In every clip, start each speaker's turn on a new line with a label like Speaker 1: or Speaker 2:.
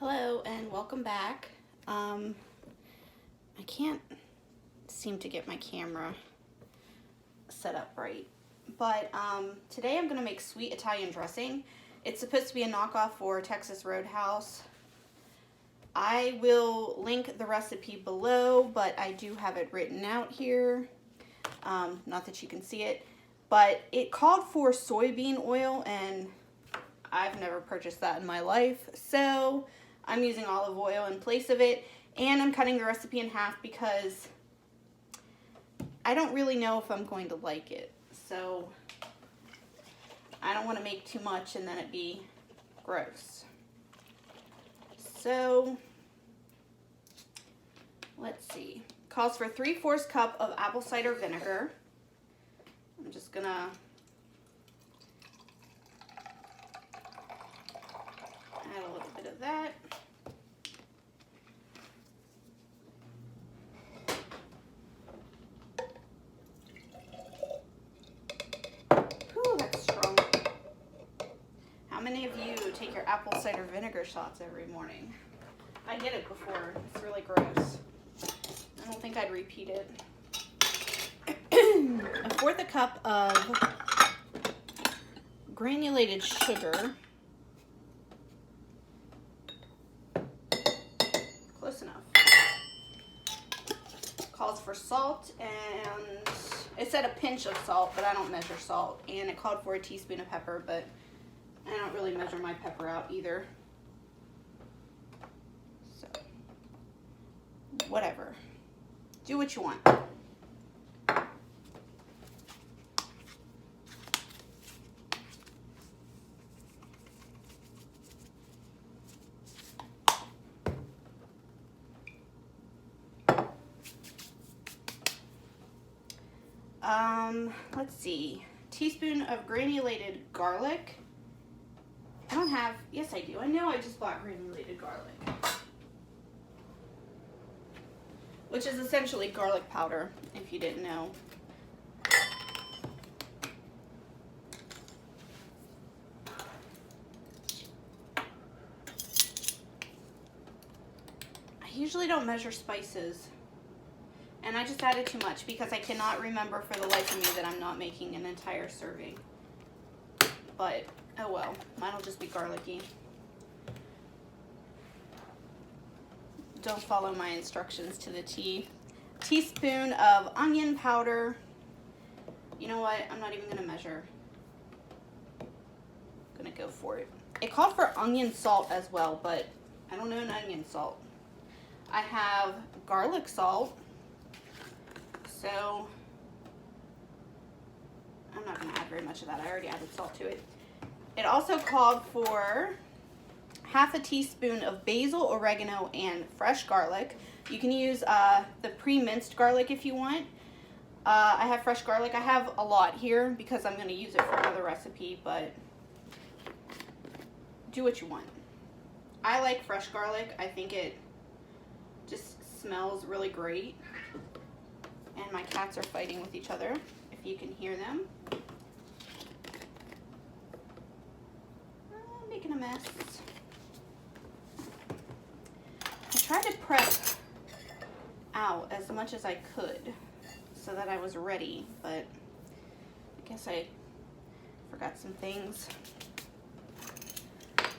Speaker 1: Hello and welcome back. I can't seem to get my camera set up right, but today I'm going to make sweet Italian dressing. It's supposed to be a knockoff for Texas Roadhouse. I will link the recipe below, but I do have it written out here. Not that you can see it, but it called for soybean oil, and I've never purchased that in my life, so I'm using olive oil in place of it, and I'm cutting the recipe in half because I don't really know if I'm going to like it, so I don't want to make too much and then it be gross. So let's see. Calls for 3/4 cup of apple cider vinegar. I'm just gonna add a little bit of that. Whew, that's strong. How many of you take your apple cider vinegar shots every morning? I did it before. It's really gross. I don't think I'd repeat it. 1/4 cup of granulated sugar. Close enough. Calls for salt, and it said a pinch of salt, but I don't measure salt. And it called for a teaspoon of pepper, but I don't really measure my pepper out either. So, whatever. Do what you want. Let's see. Teaspoon of granulated garlic. I don't have, yes I do. I know I just bought granulated garlic, which is essentially garlic powder, if you didn't know. I usually don't measure spices, and I just added too much because I cannot remember for the life of me that I'm not making an entire serving. But, oh well, mine'll just be garlicky. Don't follow my instructions to the T. Teaspoon of onion powder. You know what? I'm not even going to measure. I'm going to go for it. It called for onion salt as well, but I don't know an onion salt. I have garlic salt, so I'm not going to add very much of that. I already added salt to it. It also called for 1/2 teaspoon of basil, oregano, and fresh garlic. You can use the pre-minced garlic if you want. I have fresh garlic. I have a lot here because I'm going to use it for another recipe, but do what you want. I like fresh garlic. I think it just smells really great. And my cats are fighting with each other, if you can hear them. I'm making a mess. I tried to prep out as much as I could so that I was ready, but I guess I forgot some things.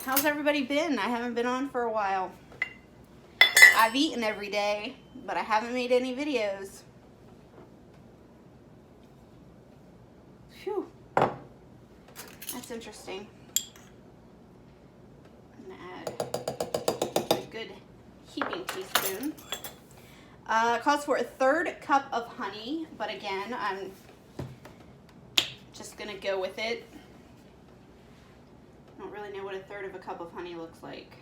Speaker 1: How's everybody been? I haven't been on for a while. I've eaten every day, but I haven't made any videos. Phew. That's interesting. I'm gonna add a good heaping teaspoon. Calls for 1/3 cup of honey, but again, I'm just gonna go with it. I don't really know what 1/3 cup of honey looks like.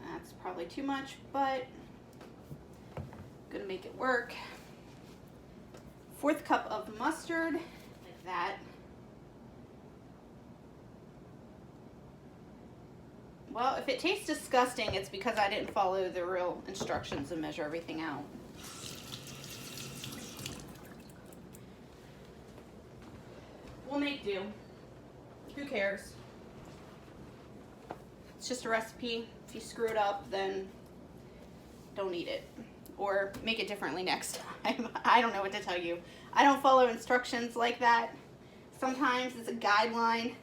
Speaker 1: That's probably too much, but I'm gonna make it work. 1/4 cup of mustard, like that. Well, if it tastes disgusting, it's because I didn't follow the real instructions and measure everything out. We'll make do. Who cares? It's just a recipe. If you screw it up, then don't eat it. Or make it differently next time. I don't know what to tell you. I don't follow instructions like that. Sometimes it's a guideline.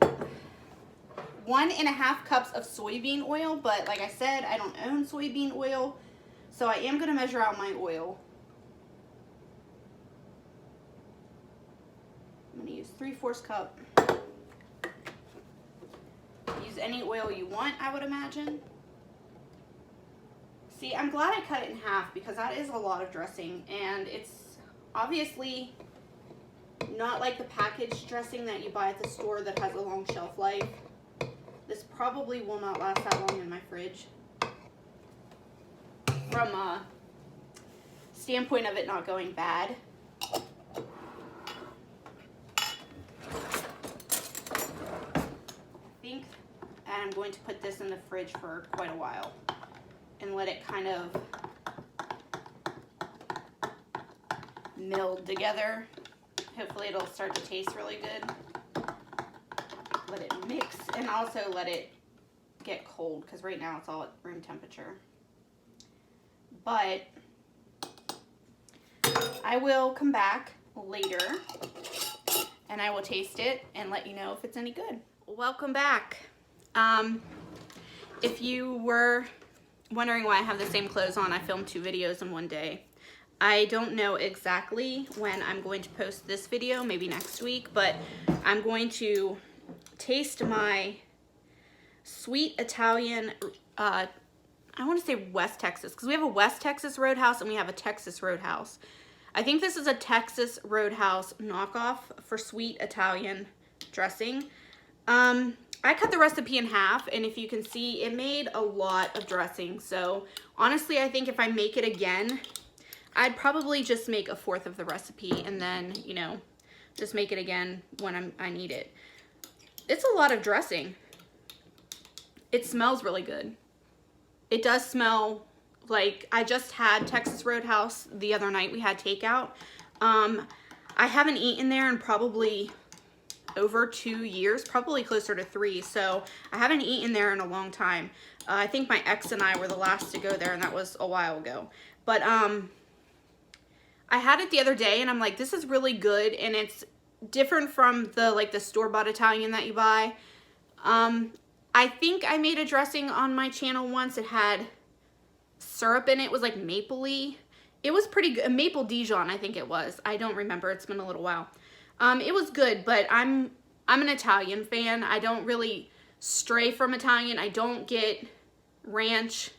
Speaker 1: 1.5 cups of soybean oil, but like I said, I don't own soybean oil, so I am going to measure out my oil. I'm going to use 3/4 cup. Use any oil you want, I would imagine. See, I'm glad I cut it in half because that is a lot of dressing, and it's obviously not like the packaged dressing that you buy at the store that has a long shelf life. This probably will not last that long in my fridge. From a standpoint of it not going bad. I think I'm going to put this in the fridge for quite a while and let it kind of meld together. Hopefully it'll start to taste really good. Let it mix and also let it get cold because right now it's all at room temperature. But I will come back later and I will taste it and let you know if it's any good. Welcome back. If you were wondering why I have the same clothes on, I filmed 2 videos in one day. I don't know exactly when I'm going to post this video, maybe next week, but I'm going to taste my sweet Italian, I want to say West Texas, because we have a West Texas Roadhouse and we have a Texas Roadhouse. I think this is a Texas Roadhouse knockoff for sweet Italian dressing. I cut the recipe in half, and if you can see, it made a lot of dressing. So honestly, I think if I make it again, I'd probably just make 1/4 of the recipe and then, you know, just make it again when I need it. It's a lot of dressing. It smells really good. It does smell like I just had Texas Roadhouse the other night. We had takeout. I haven't eaten there in probably over 2 years, probably closer to 3. So I haven't eaten there in a long time. I think my ex and I were the last to go there, and that was a while ago. But I had it the other day and I'm like, this is really good, and it's different from the store-bought Italian that you buy. I think I made a dressing on my channel once. It had syrup in it. It was like mapley. It was pretty good. Maple Dijon, I think it was. I don't remember. It's been a little while. It was good, but I'm an Italian fan. I don't really stray from Italian. I don't get ranch.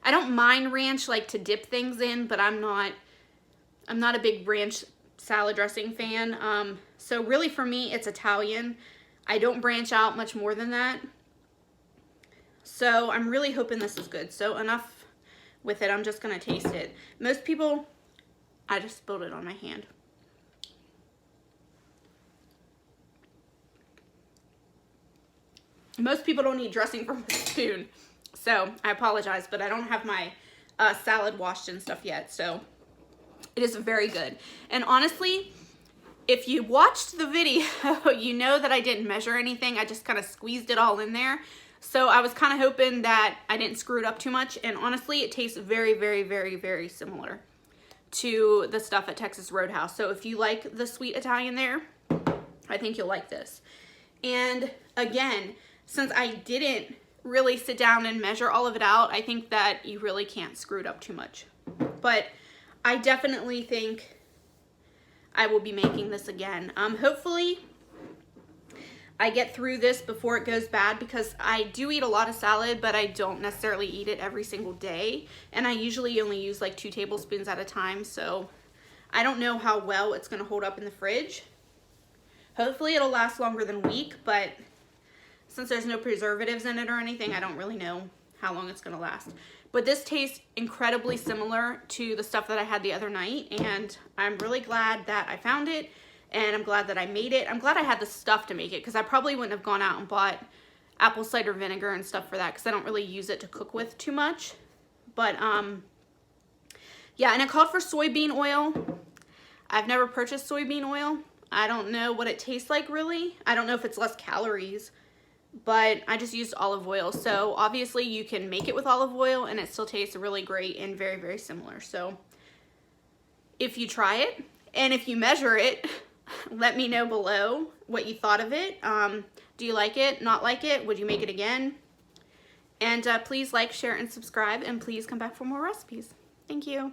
Speaker 1: I don't mind ranch like to dip things in, but I'm not a big ranch salad dressing fan. So really for me, it's Italian. I don't branch out much more than that. So I'm really hoping this is good. So enough with it. I'm just going to taste it. Most people, I just spilled it on my hand. Most people don't eat dressing from a spoon. So I apologize, but I don't have my salad washed and stuff yet. So it is very good. And honestly, if you watched the video, you know that I didn't measure anything. I just kind of squeezed it all in there. So I was kind of hoping that I didn't screw it up too much. And honestly, it tastes very, very, very, very similar to the stuff at Texas Roadhouse. So if you like the sweet Italian there, I think you'll like this. And again, since I didn't really sit down and measure all of it out, I think that you really can't screw it up too much. But I definitely think I will be making this again. Hopefully I get through this before it goes bad, because I do eat a lot of salad, but I don't necessarily eat it every single day. And I usually only use like 2 tablespoons at a time. So I don't know how well it's going to hold up in the fridge. Hopefully it'll last longer than a week, but since there's no preservatives in it or anything, I don't really know how long it's going to last. But this tastes incredibly similar to the stuff that I had the other night, and I'm really glad that I found it, and I'm glad that I made it. I'm glad I had the stuff to make it, because I probably wouldn't have gone out and bought apple cider vinegar and stuff for that, because I don't really use it to cook with too much. But yeah, and it called for soybean oil. I've never purchased soybean oil. I don't know what it tastes like really. I don't know if it's less calories, but I just used olive oil. So obviously you can make it with olive oil and it still tastes really great and very, very similar. So if you try it and if you measure it, let me know below what you thought of it. Do you like it? Not like it? Would you make it again? And please like, share, and subscribe, and please come back for more recipes. Thank you.